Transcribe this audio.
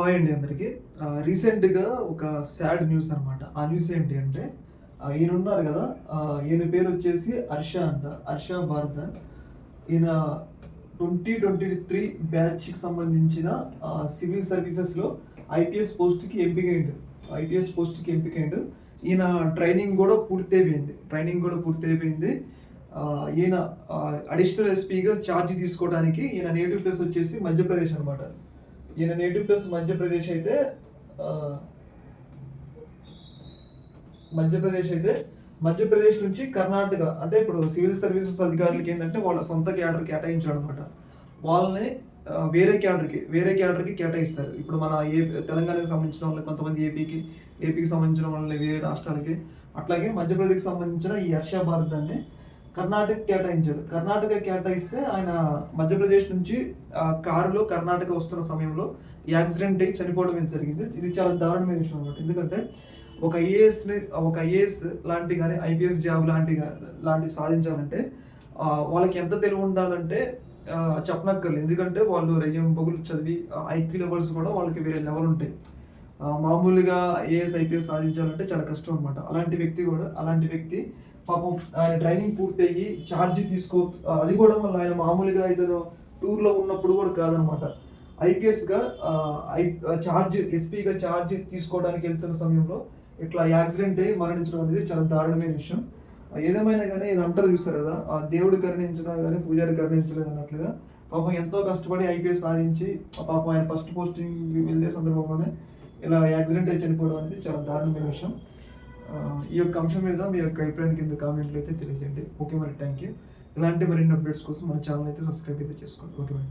Hi అండి అందరికీ. రీసెంట్‌గా ఒక సాడ్ న్యూస్ అనమాట. ఆ న్యూస్ ఏంటి అంటే ఈయన ఉన్నారు కదా! ఈయన పేరు వచ్చేసి హర్ష అంట. హర్ష భారద్వాజ్. ఈయన 2023 బ్యాచ్‌కి సంబంధించిన సివిల్ సర్వీసెస్‌లో ఐపీఎస్ పోస్ట్‌కి ఎంపికైండు. ఈయన ట్రైనింగ్ కూడా పూర్తయిపోయింది. ఈయన అడిషనల్ ఎస్పీగా ఛార్జ్ తీసుకోవడానికి ఈయన నేటివ్ ప్లేస్ వచ్చేసి మధ్యప్రదేశ్ అనమాట. ఈయన నేటివ్ ప్లేస్ మధ్యప్రదేశ్ అయితే మధ్యప్రదేశ్ నుంచి కర్ణాటక, అంటే ఇప్పుడు సివిల్ సర్వీసెస్ అధికారులకి ఏంటంటే వాళ్ళ సొంత క్యాడర్ కేటాయించాడు అనమాట. వాళ్ళని వేరే క్యాడర్కి కేటాయిస్తారు. ఇప్పుడు మన తెలంగాణకి సంబంధించిన వాళ్ళని కొంతమంది ఏపీకి సంబంధించిన వాళ్ళని వేరే రాష్ట్రాలకి, అట్లాగే మధ్యప్రదేశ్కి సంబంధించిన ఈ హర్ష భారద్వాజ్ని కర్ణాటక కేటాయించారు. కర్ణాటక కేటాయిస్తే ఆయన మధ్యప్రదేశ్ నుంచి కారులో కర్ణాటక వస్తున్న సమయంలో యాక్సిడెంట్ అయ్యి చనిపోవడం జరిగింది. ఇది చాలా దారుణమైన విషయం అనమాట. ఎందుకంటే ఒక ఐఏఎస్ లాంటి కానీ ఐపీఎస్ జాబ్ లాంటి సాధించాలంటే వాళ్ళకి ఎంత తెలివి ఉండాలంటే చెప్పనక్కర్లేదు. ఎందుకంటే వాళ్ళు రెయ్యం బొగులు చదివి ఐక్యూ లెవెల్స్ కూడా వాళ్ళకి వేరే లెవెల్ ఉంటాయి. మామూలుగా ఐఏఎస్ ఐపీఎస్ సాధించాలంటే చాలా కష్టం అనమాట. అలాంటి వ్యక్తి పాపం ఆయన ట్రైనింగ్ పూర్తయ్యి ఛార్జ్ అది కూడా మళ్ళీ ఆయన మామూలుగా ఏదో టూర్లో ఉన్నప్పుడు కూడా కాదనమాట. ఐపీఎస్గా ఎస్పీగా ఛార్జ్ తీసుకోవడానికి వెళ్తున్న సమయంలో ఇట్లా యాక్సిడెంట్ అయ్యి మరణించడం అనేది చాలా దారుణమైన విషయం. ఏదేమైనా కానీ ఇది అంటారు చూస్తారు కదా, ఆ దేవుడు కరుణించినా కానీ పూజారి కరుణించలేదు అన్నట్లుగా పాపం ఎంతో కష్టపడి ఐపీఎస్ సాధించి పాపం ఆయన ఫస్ట్ పోస్టింగ్ వెళ్ళే సందర్భంలోనే ఇలా యాక్సిడెంట్ అయి చనిపోవడం అనేది చాలా దారుణమైన విషయం. ఈ యొక్క అంశం మీద మీ యొక్క అభిప్రాయం కింద కామెంట్లు అయితే తెలియజేయండి. ఓకే మరి, థ్యాంక్ యూ. ఇలాంటి మరిన్ని అప్డేట్స్ కోసం మన ఛానల్ అయితే సబ్స్క్రైబ్ అయితే చేసుకోండి. ఓకే మరి.